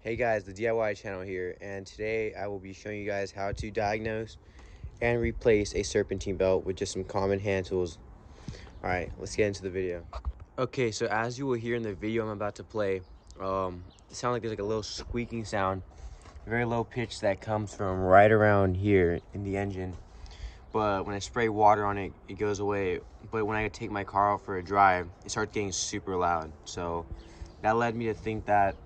Hey guys, the DIY channel here, and today I will be showing you guys how to diagnose and replace a serpentine belt with just some common hand tools. Alright, let's get into the video. Okay, so as you will hear in the video I'm about to play, it sounds like there's like a little squeaking sound, very low pitch that comes from right around here in the engine. But when I spray water on it, it goes away. But when I take my car out for a drive, it starts getting super loud. So that led me to think that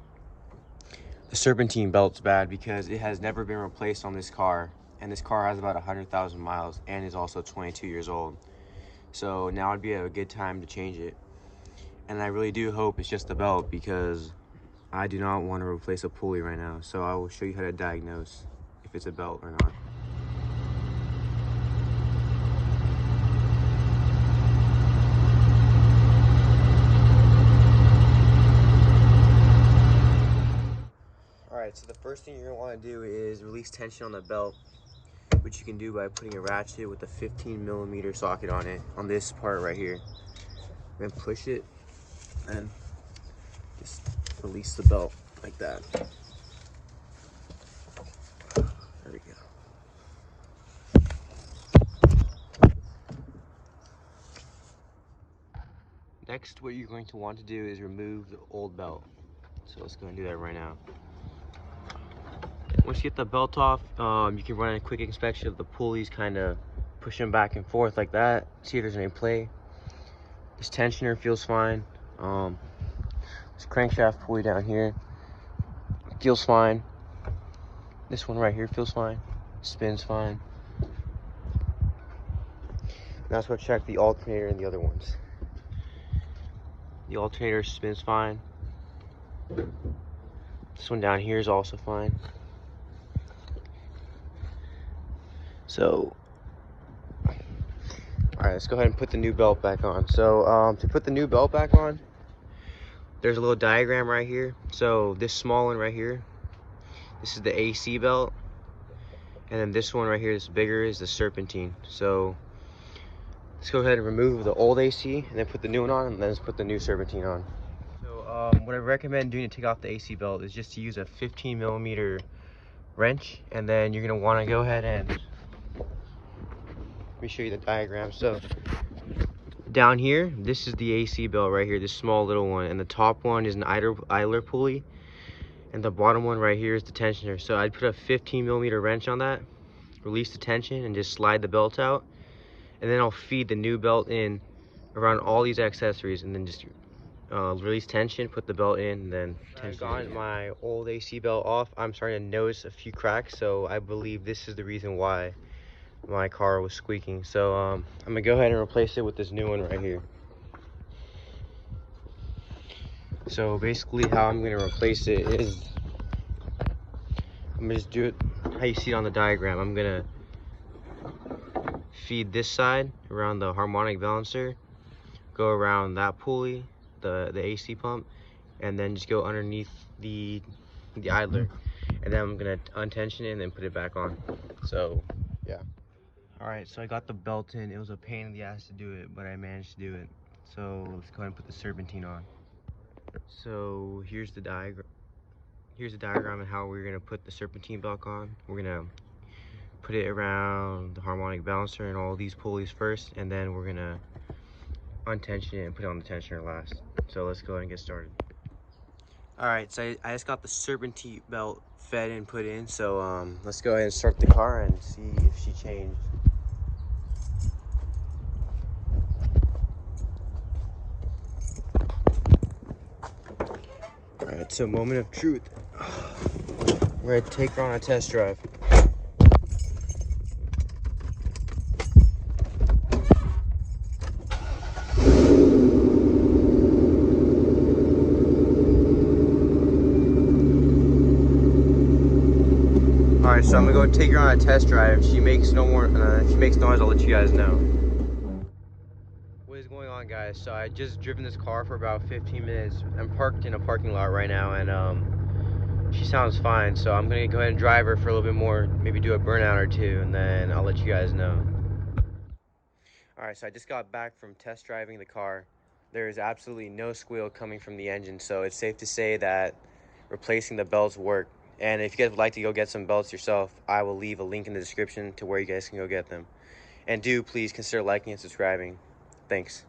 the serpentine belt's bad because it has never been replaced on this car, and this car has about 100,000 miles and is also 22 years old. So now would be a good time to change it. And I really do hope it's just the belt because I do not want to replace a pulley right now. So I will show you how to diagnose if it's a belt or not. Alright, so the first thing you're going to want to do is release tension on the belt, which you can do by putting a ratchet with a 15mm socket on it, on this part right here. Then push it and just release the belt like that. There we go. Next, what you're going to want to do is remove the old belt. So let's go and do that right now. Once you get the belt off, you can run a quick inspection of the pulleys, kind of push them back and forth like that. See if there's any play. This tensioner feels fine. This crankshaft pulley down here feels fine. This one right here feels fine. Spins fine. Now let's go check the alternator and the other ones. The alternator spins fine. This one down here is also fine. So, alright, let's go ahead and put the new belt back on. So, to put the new belt back on, there's a little diagram right here. So, this small one right here, this is the AC belt. And then this one right here, this bigger, is the serpentine. So, let's go ahead and remove the old AC and then put the new one on, and then let's put the new serpentine on. So, what I recommend doing to take off the AC belt is just to use a 15mm wrench, and then you're going to want to go ahead and let me show you the diagram. So down here, this is the AC belt right here, this small little one, and the top one is an idler pulley, and the bottom one right here is the tensioner. So I'd put a 15mm wrench on that, release the tension, and just slide the belt out, and then I'll feed the new belt in around all these accessories, and then just release tension, put the belt in, and then tension. I've gotten my old AC belt off. I'm starting to notice a few cracks, so I believe this is the reason why my car was squeaking. So I'm gonna go ahead and replace it with this new one right here. So basically how I'm gonna replace it is I'm gonna just do it how you see it on the diagram. I'm gonna feed this side around the harmonic balancer, go around that pulley, the AC pump, and then just go underneath the idler, and then I'm gonna untension it and then put it back on. So yeah. All right, so I got the belt in. It was a pain in the ass to do it, but I managed to do it. So let's go ahead and put the serpentine on. So here's the diagram. Here's the diagram of how we're gonna put the serpentine belt on. We're gonna put it around the harmonic balancer and all these pulleys first, and then we're gonna untension it and put it on the tensioner last. So let's go ahead and get started. All right, so I just got the serpentine belt fed and put in. So let's go ahead and start the car and see if she changed. All right, so moment of truth. We're gonna take her on a test drive. All right, so I'm gonna go take her on a test drive. If she makes no more, if she makes noise, I'll let you guys know. What is going on, guys? So I just driven this car for about 15 minutes. I'm parked in a parking lot right now, and she sounds fine. So I'm gonna go ahead and drive her for a little bit more, maybe do a burnout or two, and then I'll let you guys know. All right, so I just got back from test driving the car. There is absolutely no squeal coming from the engine, so it's safe to say that replacing the belts work. And if you guys would like to go get some belts yourself, I will leave a link in the description to where you guys can go get them. And do please consider liking and subscribing. Thanks.